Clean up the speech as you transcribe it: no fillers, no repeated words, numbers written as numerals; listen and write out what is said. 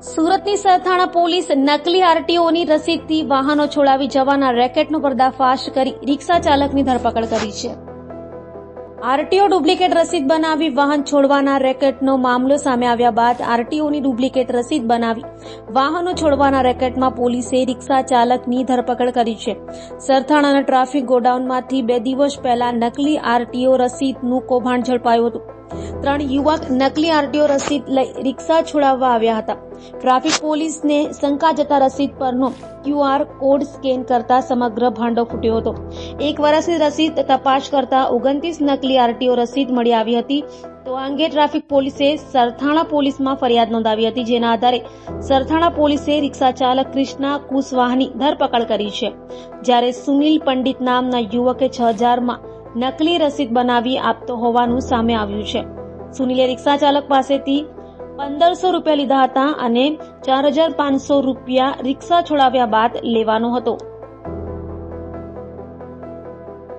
સુરતની સરથાણા પોલીસ નકલી આરટીઓની રસીદથી વાહનો છોડાવી જવાના રેકેટનો પર્દાફાશ કરી રિક્ષા ચાલકની ધરપકડ કરી છે. આરટીઓ ડુપ્લિકેટ રસીદ બનાવી વાહન છોડવાના રેકેટનો મામલો સામે આવ્યા બાદ આરટીઓની ડુપ્લિકેટ રસીદ બનાવી વાહનો છોડવાના રેકેટમાં પોલીસે રિક્ષા ચાલકની ધરપકડ કરી છે. સરથાણાના ટ્રાફિક ગોડાઉનમાંથી 2 દિવસ પહેલા નકલી આરટીઓ રસીદનું કૌભાંડ ઝડપાયું હતું. 3 યુવક નકલી આરટીઓ રસીદ લઈ રિક્ષા છોડાવવા આવ્યા હતા. ટ્રાફિક પોલીસને શંકા જતા રસીદ પરનો QR કોડ સ્કેન કરતા સમગ્ર ભાંડો ફૂટ્યો હતો. 1 વર્ષની રસીદ તપાસ કરતા 29 નકલી આરટીઓ રસીદ મળી આવી હતી. તો આ અંગે ટ્રાફિક પોલીસે સરથાણા પોલીસમાં ફરિયાદ નોંધાવી હતી, જેના આધારે સરથાણા પોલીસે રિક્ષા ચાલક કૃષ્ણા કુશવાહાની ધરપકડ કરી છે. જ્યારે સુનિલ પંડિત નામના યુવકે 6000માં નકલી રસીદ બનાવી આપતો હોવાનું સામે આવ્યું છે. સુનિલે રિક્ષા ચાલક પાસેથી 1500 રૂપિયા લીધા હતા અને 4500 રૂપિયા રિક્ષા છોડાવ્યા બાદ લેવાનો હતો.